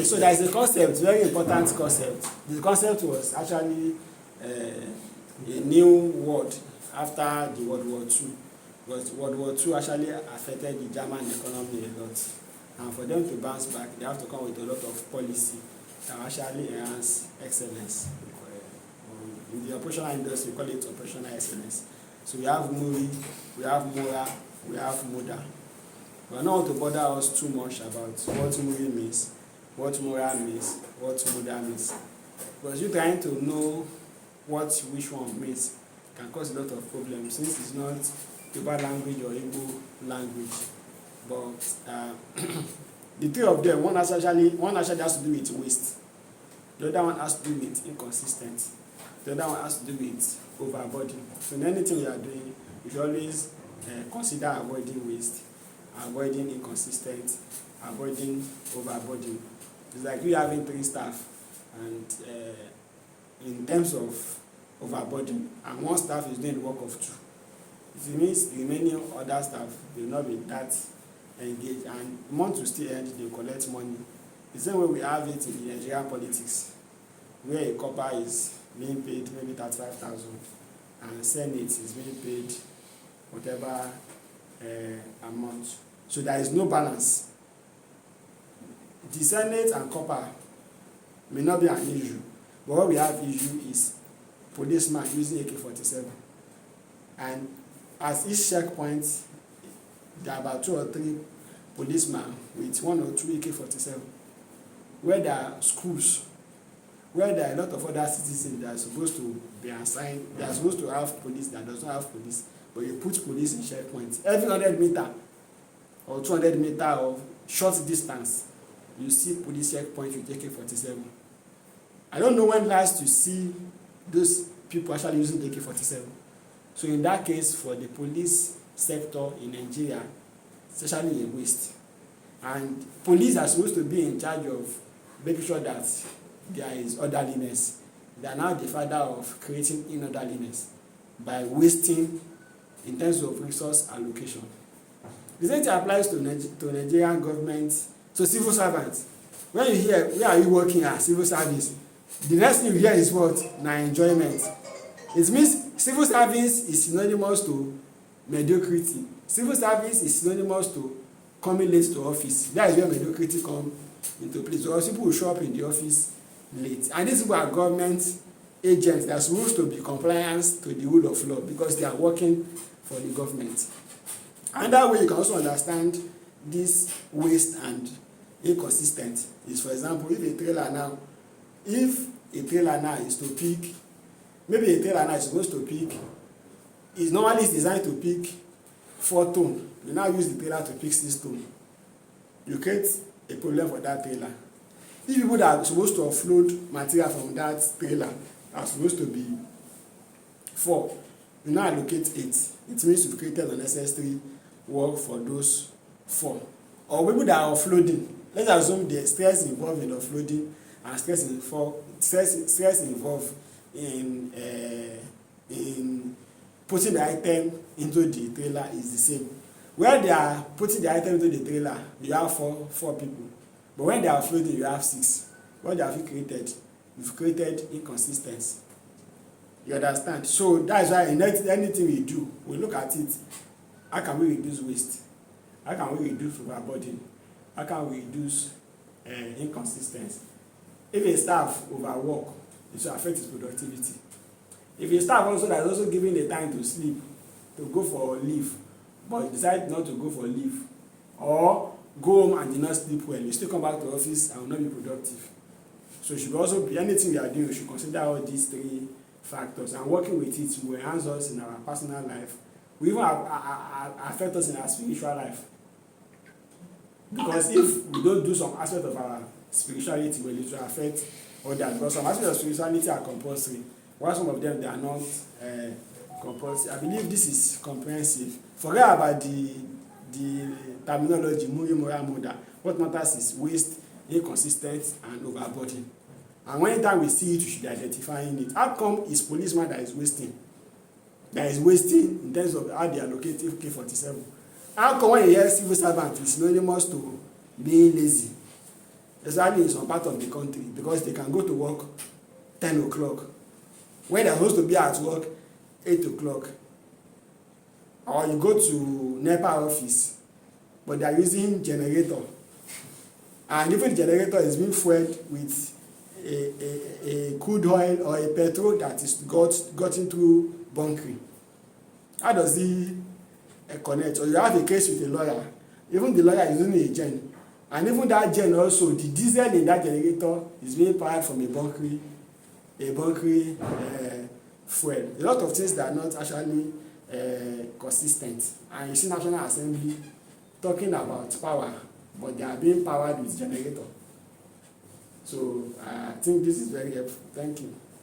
So there is a concept, very important concept. The concept was actually a new word after the World War II. Because World War II actually affected the German economy a lot. And for them to bounce back, they have to come with a lot of policy that actually enhance excellence. In the operational industry, we call it operational excellence. So we have Muri, we have Mora, we have Muda. We are not want to bother us too much about what Muri means, what Mora means, what Muda means. Because you trying to know what which one means can cause a lot of problems since it's not Yoruba language or Igbo language. But the three of them, one actually has to do with waste. The other one has to do with inconsistent. The other one has to do with overburden. So in anything you are doing, you should always consider avoiding waste, avoiding inconsistent, avoiding overburden. It's like you having 3 staff, and in terms of overburden, and 1 staff is doing the work of 2. It means the remaining other staff will not be that engaged, and month will still end, they collect money. The same way we have it in the Nigerian politics, where a copper is being paid maybe 35,000, and Senate is being paid whatever amount. So there is no balance. The Senate and copper may not be an issue, but what we have issue is policeman using AK-47. And at each checkpoint, there are about 2 or 3 policemen with 1 or 2 AK-47. Where there are schools, where there are a lot of other citizens that are supposed to be assigned, they are supposed to have police that does not have police, but you put police in checkpoints. Every 100 meter or 200 meter of short distance, you see police checkpoint with AK-47. I don't know when last you see those people actually using AK-47. So in that case, for the police sector in Nigeria, it's actually a waste. And police are supposed to be in charge of making sure that there is orderliness. They are now the father of creating inorderliness by wasting in terms of resource allocation. The same thing applies to Nigerian government, to civil servants. When you hear, where are you working at, civil service, the next thing you hear is what? Na enjoyment. It means civil service is synonymous to mediocrity. Civil service is synonymous to coming late to office. That is where mediocrity comes into place. Because people will show up in the office late. And these people are government agents that are supposed to be compliant to the rule of law because they are working for the government. And that way you can also understand this waste and inconsistent is, for example, if a trailer now is to pick, maybe a trailer now is supposed to pick, is normally designed to pick 4 ton. You now use the trailer to pick 6 ton. You create a problem for that trailer. If people that are supposed to offload material from that trailer are supposed to be 4, you now allocate 8. It means you've created unnecessary work for those 4. Or people that are offloading, let's assume the stress involved in offloading and stress involved in putting the item into the trailer is the same. Where they are putting the item into the trailer, you have 4 people. But when they are offloading, you have 6. What have you created? You've created inconsistency. You understand? So that's why in anything we do, we look at it. How can we reduce waste? How can we reduce overburden? How can we reduce inconsistency? If a staff overwork, it will affect his productivity. If a staff also that is also given the time to sleep, to go for leave, but decide not to go for leave, or go home and did not sleep well, you still come back to office and will not be productive. So it should also be anything we are doing, we should consider all these 3 factors, and working with it will enhance us in our personal life. We even affect us in our spiritual life. Because if we don't do some aspect of our spirituality, well, it will affect others. Because some aspects of spirituality are compulsory, while some of them they are not compulsory. I believe this is comprehensive. Forget about the terminology, Muri, Mora, Muda. What matters is waste, inconsistent, and overburden. And anytime we see it, we should be identifying it. How come is policeman that is wasting? That is wasting in terms of how they allocate AK-47. How come when you hear civil servant is synonymous to being lazy? especially in some part of the country, because they can go to work 10 o'clock when they're supposed to be at work 8 o'clock. Or you go to NEPA office, but they are using generator, and even the generator is being fueled with a crude oil or a petrol that is got into bunkering. How does he connect? Or you have a case with a lawyer, even the lawyer is using a gen, and even that gen also, the diesel in that generator is being powered from a bunkering fuel. A lot of things that are not actually consistent. And you see National Assembly talking about power, but they are being powered with generator. So I think this is very helpful. Thank you.